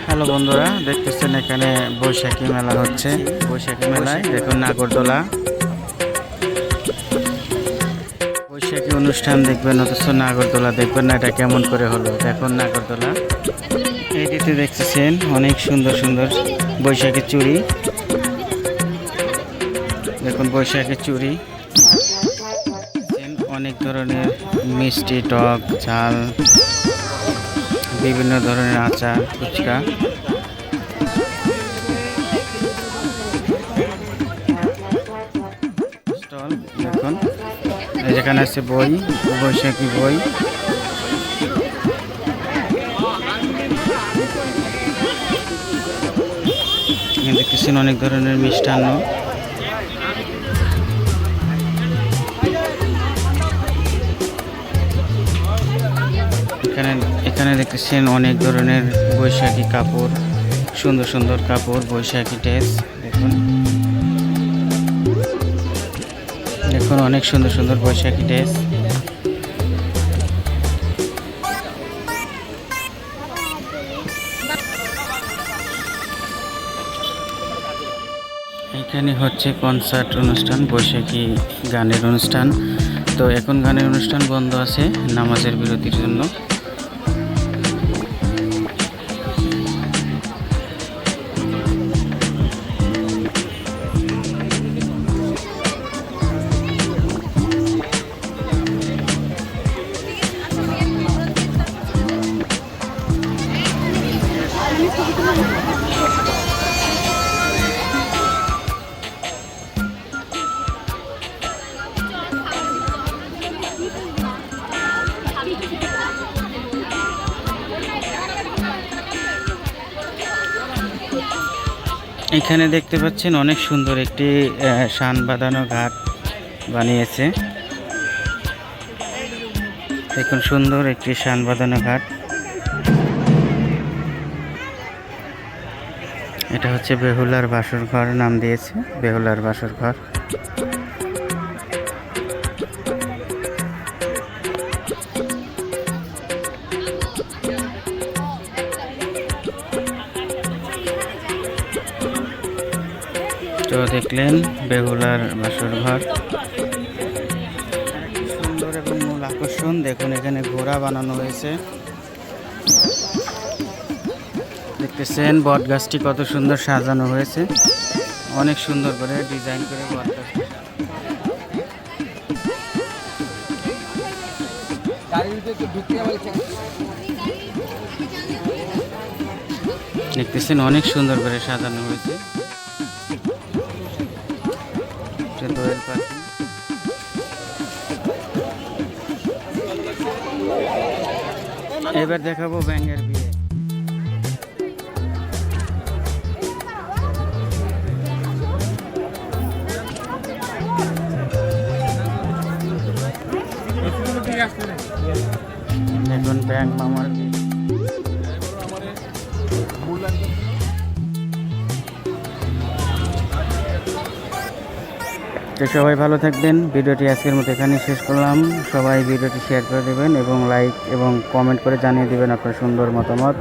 Hello বন্ধুরা, দেখতেছেন এখানে বৈশাখী মেলা হচ্ছে। বৈশাখী মেলায় দেখুন নাগরদোলা, বৈশাখী অনুষ্ঠান দেখবেন অথচ নাগরদোলা দেখবেন না, এটা কেমন করে হলো? দেখুন নাগরদোলা, এইটিতে দেখতেছেন অনেক সুন্দর সুন্দর বৈশাখী চুড়ি। দেখুন বৈশাখী চুড়ি, অনেক ধরনের মিষ্টি, টক, ঝাল, বিভিন্ন ধরনের আচার, ফুচকা। স্টল দেখুন, যেখানে আছে বই, বৈশাখী বই। দেখতেছেন অনেক ধরনের মিষ্টান্ন। এখানে দেখতেছেন অনেক ধরনের বৈশাখী কাপড়, সুন্দর সুন্দর কাপড়, বৈশাখী ড্রেস। দেখুন অনেক সুন্দর সুন্দর বৈশাখী ড্রেস। এখানে হচ্ছে কনসার্ট অনুষ্ঠান, বৈশাখী গানের অনুষ্ঠান। তো এখন গানের অনুষ্ঠান বন্ধ আছে নামাজের বিরতির জন্য। এখানে দেখতে পাচ্ছেন অনেক সুন্দর একটি শান বাঁধানো ঘাট বানিয়েছে। দেখুন সুন্দর একটি শান বাঁধানো ঘাট। এটা হচ্ছে বেহুলার বাসর ঘর নাম দিয়েছে, বেহুলার বাসর ঘর। তো দেখলেন বেহুলার বাসর ঘর, সুন্দর এবং মূল আকর্ষণ। দেখুন এখানে ঘোড়া বানানো হয়েছে। দেখতেছেন বট গাছটি কত সুন্দর সাজানো হয়েছে, অনেক সুন্দর করে ডিজাইন করে বট গাছটি। দেখতেছেন অনেক সুন্দর করে সাজানো হয়েছে। এবার দেখাবো ব্যাঙের বিয়ে। দেখুন ব্যাঙ মামার বিয়ে। তো সবাই ভালো থাকবেন। ভিডিওটি আজকের মতো এখানেই শেষ করলাম। সবাই ভিডিওটি শেয়ার করে দেবেন এবং লাইক এবং কমেন্ট করে জানিয়ে দেবেন আপনার সুন্দর মতামত।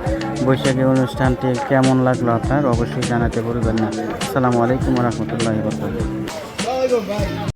বৈশাখী অনুষ্ঠানটি কেমন লাগলো আপনার অবশ্যই জানাতে ভুলবেন না। আসসালামু আলাইকুম ওয়া রাহমাতুল্লাহি ওয়া বারাকাতুহু।